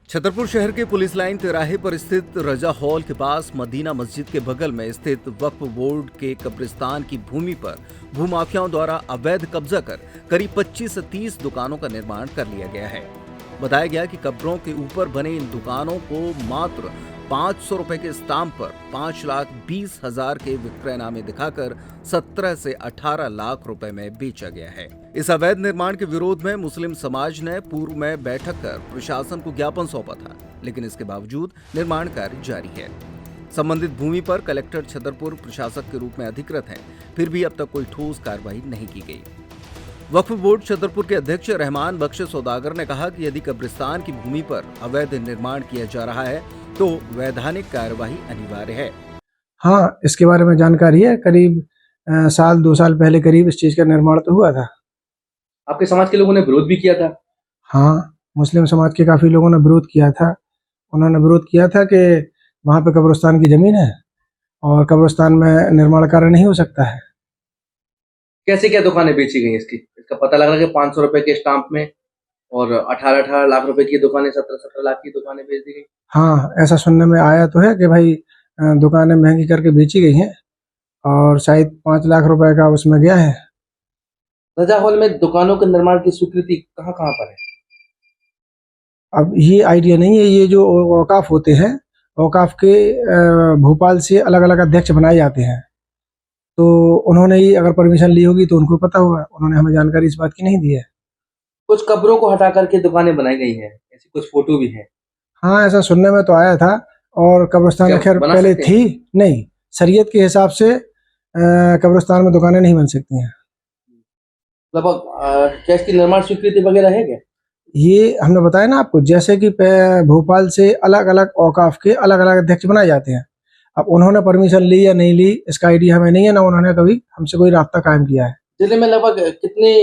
छतरपुर शहर के police line तिराहे पर स्थित रजा हॉल के पास मदीना मस्जिद के बगल में स्थित वक्फ बोर्ड के कब्रिस्तान की भूमि पर भूमाफियाओं द्वारा अवैध कब्जा कर करीब 25 से 30 दुकानों का निर्माण कर लिया गया है। बताया गया कि कब्रों के ऊपर बने इन दुकानों को मात्र 500 रुपए के स्टाम्प पर 5,20,000 के विक्रयनामे दिखाकर 17 से 18 लाख रुपए में बेचा गया है। इस अवैध निर्माण के विरोध में मुस्लिम समाज ने पूर्व में बैठक कर प्रशासन को ज्ञापन सौंपा था, लेकिन इसके बावजूद निर्माण कार्य जारी है। संबंधित भूमि पर कलेक्टर छतरपुर प्रशासक के रूप में अधिकृत हैं, फिर भी अब तक कोई ठोस कार्रवाई नहीं की गई। वक्फ बोर्ड छतरपुर के अध्यक्ष रहमान बख्श सौदागर ने कहा कि यदि कब्रिस्तान की भूमि पर अवैध निर्माण किया जा रहा है तो वैधानिक कार्यवाही अनिवार्य है। हाँ, इसके बारे में जानकारी है। करीब साल 2 साल पहले करीब इस चीज का निर्माण तो हुआ था। आपके समाज के लोगों ने विरोध भी किया था। हाँ, मुस्लिम समाज के काफी लोगों ने विरोध किया था। उन्होंने विरोध किया था कि वहाँ पे कब्रिस्तान की जमीन है और कब्रिस्तान में निर्माण कार्य नहीं हो सकता है। कैसे क्या दुकानें बेची गई इसकी? इसका पता लग रहा है कि 500 रुपए के स्टाम्प में और 18-18 लाख रुपए की दुकानें, 17-17 लाख की दुकानें बेच दी गई। हाँ, ऐसा सुनने में आया तो है कि भाई दुकानें महंगी करके बेची गई हैं और शायद 5 लाख रुपए का उसमें गया है। रजा हॉल में दुकानों के निर्माण की स्वीकृति कहाँ कहाँ पर है? अब ये आइडिया नहीं है। ये जो औकाफ होते हैं, औकाफ के भोपाल से अलग अलग अध्यक्ष बनाए जाते हैं, तो उन्होंने ही अगर परमिशन ली होगी तो उनको पता होगा। उन्होंने हमें जानकारी इस बात की नहीं दी है। कुछ कब्रों को हटा करके दुकानें बनाई गई हैं, ऐसी कुछ फोटो भी है। हाँ, ऐसा सुनने में तो आया था। और कब्रिस्तान में खैर पहले थी नहीं, शरीयत के हिसाब से कब्रिस्तान में दुकानें नहीं बन सकती हैं। लगभग क्या इसकी निर्माण स्वीकृति वगैरह है क्या? ये हमने बताया ना आपको, जैसे कि भोपाल से अलग अलग औकाफ के अलग अलग अध्यक्ष बनाए जाते हैं। अब उन्होंने परमिशन ली या नहीं ली इसका आइडिया हमें नहीं है, ना उन्होंने कभी हमसे कोई रास्ता कायम किया है। जिले में लगभग कितने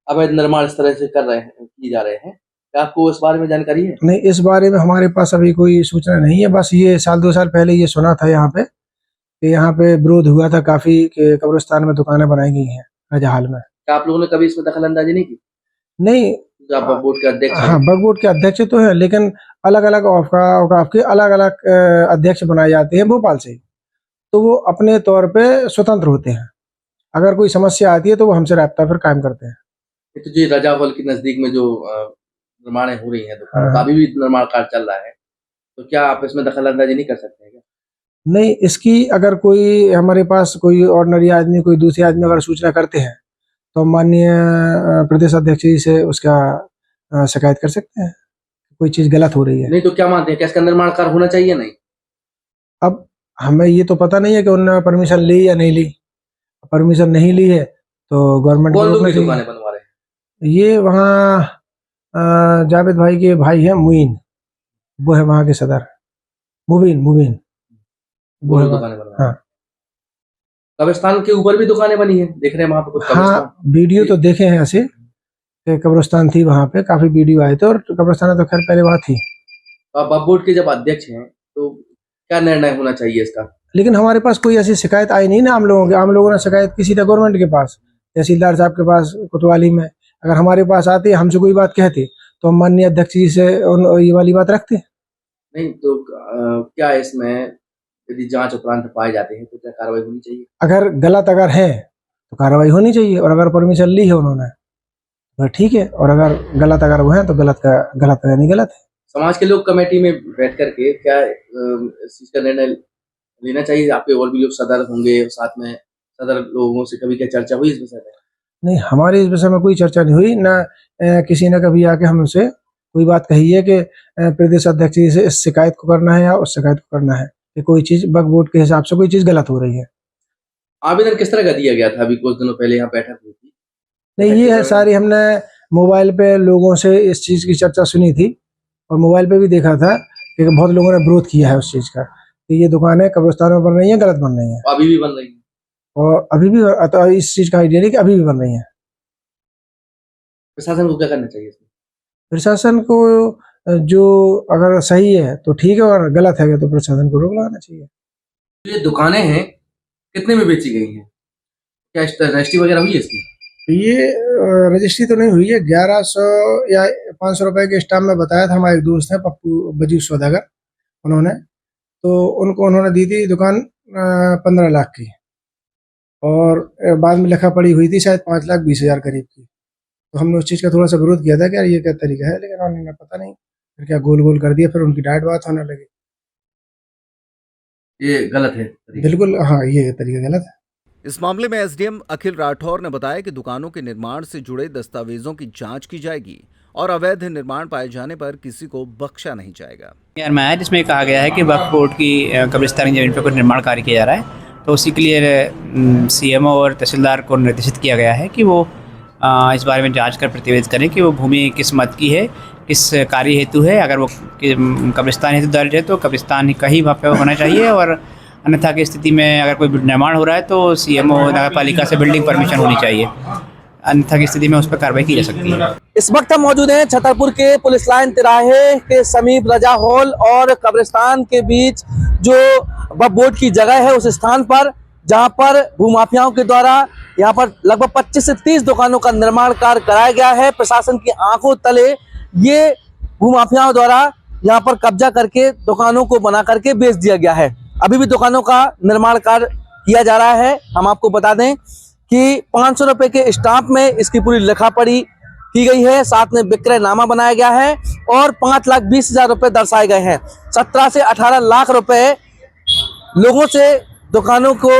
अवैध निर्माण इस तरह से किए जा रहे हैं? क्या आपको इस बारे में जानकारी है? नहीं, इस बारे में हमारे पास अभी कोई सूचना नहीं है। बस ये साल 2 साल पहले ये सुना था यहाँ पे कि यहाँ पे विरोध हुआ था काफी कि कब्रिस्तान में दुकानें बनाई गई हैं रजा हॉल में। क्या आप लोगों ने कभी इसमें दखल अंदाजी नहीं की? नहीं, जो आप वक्फ बोर्ड के अध्यक्ष हैं। हाँ, वक्फ बोर्ड के अध्यक्ष तो है, लेकिन अलग अलग औकाफ के अलग अलग अध्यक्ष बनाए जाते हैं भोपाल से, तो वो अपने तौर पे स्वतंत्र होते हैं। अगर कोई समस्या आती है तो वो हमसे राब्ता फिर कायम करते हैं। तो जी रजा हॉल के नजदीक में जो निर्माण हो रही है दुकान, हाँ। अभी भी निर्माण कार्य चल रहा है, तो क्या आप इसमें दखल अंदाजी नहीं कर सकते हैं क्या? नहीं, इसकी अगर कोई हमारे पास कोई ऑर्डिनरी आदमी, कोई दूसरे आदमी अगर सूचना करते हैं तो माननीय प्रदेश अध्यक्ष जी से उसका शिकायत कर सकते हैं, कोई चीज गलत हो रही है। नहीं तो क्या मानते हैं, क्या इसका निर्माण कार्य होना चाहिए? नहीं, अब हमें ये तो पता नहीं है कि उन्होंने परमिशन ली या नहीं ली। परमिशन नहीं ली है तो गवर्नमेंट कौन लोग दुकानें बनवा रहे हैं? ये वहाँ जावेद भाई के भाई है मुइन, वो है वहाँ के सदर। मुबीन वो लोग दुकानें बनवा रहे हैं। हाँ, कब्रिस्तान के ऊपर भी दुकानें बनी है, देख रहे हैं वहां पे कुछ कब्रिस्तान। हाँ, वीडियो तो देखे हैं ऐसे कि कब्रिस्तान थी वहाँ पे, काफी वीडियो आए थे और कब्रिस्तान तो खैर पहले वहाँ थी। तो आप वक्फ बोर्ड के जब अध्यक्ष हैं तो क्या निर्णय होना चाहिए इसका? लेकिन हमारे पास कोई ऐसी शिकायत आई नहीं ना। हम लोगों ने शिकायत की सीधा गवर्नमेंट के पास, तहसीलदार साहब के पास कोतवाली में। अगर हमारे पास आते, हमसे कोई बात कहते तो हम माननीय अध्यक्ष जी से ये वाली बात रखते। नहीं तो क्या इसमें यदि जांच उपरांत पाए जाते हैं तो क्या कार्रवाई होनी चाहिए? अगर गलत है तो कार्रवाई होनी चाहिए, और अगर परमिशन ली है उन्होंने तो ठीक है, और अगर गलत वो है तो गलत यानी गलत है। समाज के लोग कमेटी में बैठ करके क्या इस चीज का निर्णय लेना चाहिए? आपके और भी लोग सदर होंगे, साथ में सदर लोगों से कभी क्या चर्चा हुई इस विषय में? नहीं, हमारी इस विषय में कोई चर्चा नहीं हुई ना। किसी ने कभी आके हमसे कोई बात कही है कि प्रदेश अध्यक्ष जी से इस शिकायत को करना है या उस शिकायत को करना है, कि कोई चीज वक्फ बोर्ड के हिसाब से कोई चीज गलत हो रही है। आवेदन किस तरह का दिया गया था? अभी कुछ दिनों पहले यहाँ बैठक हुई थी। नहीं, ये है सारी हमने मोबाइल पे लोगों से इस चीज की चर्चा सुनी थी और मोबाइल पे भी देखा था कि बहुत लोगों ने विरोध किया है उस चीज का कि ये दुकानें कब्रिस्तान में बन रही है, गलत बन रही है। अभी भी बन रही है और अभी भी तो इस चीज का आइडिया नहीं कि अभी भी बन रही है। प्रशासन को क्या करना चाहिए इसमें? प्रशासन को जो अगर सही है तो ठीक है, और गलत है तो प्रशासन को रोक लगाना चाहिए। ये दुकानें हैं, कितने में बेची गई हैं? क्या रजिस्ट्री वगैरह हुई है इसकी? ये रजिस्ट्री तो नहीं हुई है। 1100 या 500 रुपए के स्टाम्प में बताया था। हमारे एक दोस्त हैं पप्पू बजू सौदागर, उन्होंने उन्होंने दी थी दुकान 15 लाख की, और बाद में लिखा पड़ी हुई थी शायद 5,20,000 करीब की। तो हमने उस चीज़ का थोड़ा सा विरोध किया था कि यार ये क्या तरीका है, लेकिन उन्होंने पता नहीं फिर क्या गोल गोल कर दिया, फिर उनकी डायरेक्ट बात होने लगी। ये गलत है तरीका। बिल्कुल हाँ, ये तरीका गलत है। इस मामले में एसडीएम अखिल राठौर ने बताया कि दुकानों के निर्माण से जुड़े दस्तावेजों की जांच की जाएगी और अवैध निर्माण पाए जाने पर किसी को बख्शा नहीं जाएगा। फरमाया जिसमें कहा गया है कि वक्फ बोर्ड की कब्रिस्तानी जमीन पर कुछ निर्माण कार्य किया जा रहा है, तो उसी के लिए सीएमओ और तहसीलदार को निर्देशित किया गया है कि वो इस बारे में जांच कर प्रतिवेदित करें कि वो भूमि किस मत की है, किस कार्य हेतु है। अगर वो कब्रिस्तान हेतु दर्ज है तो कब्रिस्तान का ही वहाँ पे होना चाहिए, और अन्यथा की स्थिति में अगर कोई निर्माण हो रहा है तो सीएमओ नगर पालिका से बिल्डिंग परमिशन होनी चाहिए, अन्यथा की स्थिति में उस पर कार्रवाई की जा सकती है। इस वक्त हम मौजूद हैं छतरपुर के पुलिस लाइन तिराहे के समीप रजा हॉल और कब्रिस्तान के बीच जो वक्फ बोर्ड की जगह है, उस स्थान पर जहां पर भूमाफियाओं के द्वारा यहां पर लगभग 25 से 30 दुकानों का निर्माण कार्य कराया गया है। प्रशासन की आंखों तले ये भूमाफियाओं द्वारा यहां पर कब्जा करके दुकानों को बना करके बेच दिया गया है। अभी भी दुकानों का निर्माण कार्य किया जा रहा है। हम आपको बता दें कि 500 रुपए के स्टाम्प में इसकी पूरी लिखापढ़ी की गई है, साथ में विक्रय नामा बनाया गया है और 5,20,000 रुपए दर्शाए गए हैं। 17 से 18 लाख रुपए लोगों से दुकानों को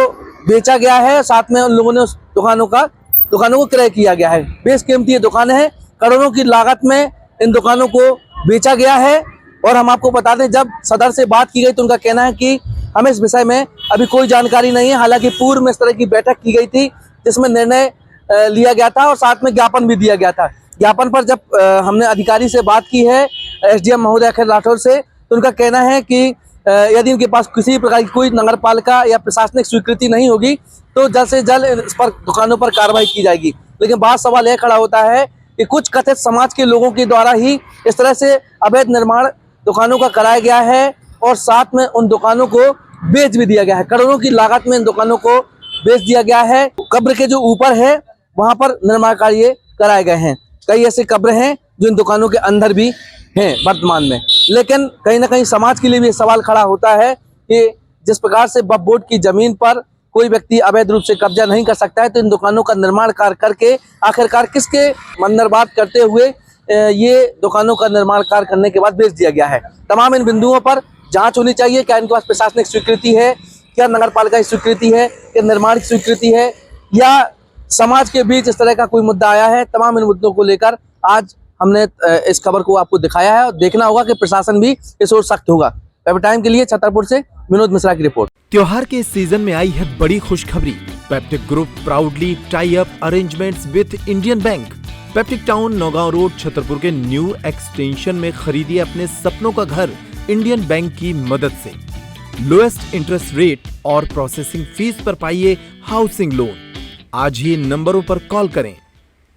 बेचा गया है, साथ में उन लोगों ने उस दुकानों को क्रय किया गया है। बेशकीमती ये दुकानें हैं, करोड़ों की लागत में इन दुकानों को बेचा गया है। और हम आपको बता दें, जब सदर से बात की गई तो उनका कहना है कि हमें इस विषय में अभी कोई जानकारी नहीं है। हालांकि पूर्व में इस तरह की बैठक की गई थी जिसमें निर्णय लिया गया था और साथ में ज्ञापन भी दिया गया था। ज्ञापन पर जब हमने अधिकारी से बात की है, एसडीएम महोदय अखिल राठौर से, तो उनका कहना है कि यदि उनके पास किसी प्रकार की कोई नगर पालिका या प्रशासनिक स्वीकृति नहीं होगी तो जल्द से जल्द इस पर दुकानों पर कार्रवाई की जाएगी। लेकिन बात सवाल यह खड़ा होता है कि कुछ कथित समाज के लोगों के द्वारा ही इस तरह से अवैध निर्माण दुकानों का कराया गया है और साथ में उन दुकानों को बेच भी दिया गया है। करोड़ों की लागत में इन दुकानों को बेच दिया गया है। कब्र के जो ऊपर है वहां पर निर्माण कार्य कराए गए हैं। कई ऐसे कब्र हैं जो इन दुकानों के अंदर भी हैं वर्तमान में। लेकिन कहीं ना कहीं समाज के लिए भी सवाल खड़ा होता है कि जिस प्रकार से वक्फ बोर्ड की जमीन पर कोई व्यक्ति अवैध रूप से कब्जा नहीं कर सकता है, तो इन दुकानों का निर्माण कार्य करके आखिरकार किसके मंदरबात करते हुए ये दुकानों का निर्माण कार्य करने के बाद बेच दिया गया है। तमाम इन बिंदुओं पर जांच होनी चाहिए। क्या इनके पास प्रशासनिक स्वीकृति है, क्या नगर पालिका की स्वीकृति है, क्या निर्माण की स्वीकृति है, या समाज के बीच इस तरह का कोई मुद्दा आया है। तमाम इन मुद्दों को लेकर आज हमने इस खबर को आपको दिखाया है और देखना होगा कि प्रशासन भी इस ओर सख्त होगा। पेप्टिक टाइम के लिए छतरपुर से विनोद मिश्रा की रिपोर्ट। त्योहार के इस सीजन में आई है बड़ी खुशखबरी। Peptic group proudly tie up arrangements with Indian bank. Peptic town Naugaon road Chhatarpur के न्यू एक्सटेंशन में खरीदिए अपने सपनों का घर इंडियन बैंक की मदद से। लोएस्ट इंटरेस्ट रेट और प्रोसेसिंग फीस पर पाइए हाउसिंग लोन। आज ही इन नंबरों पर कॉल करें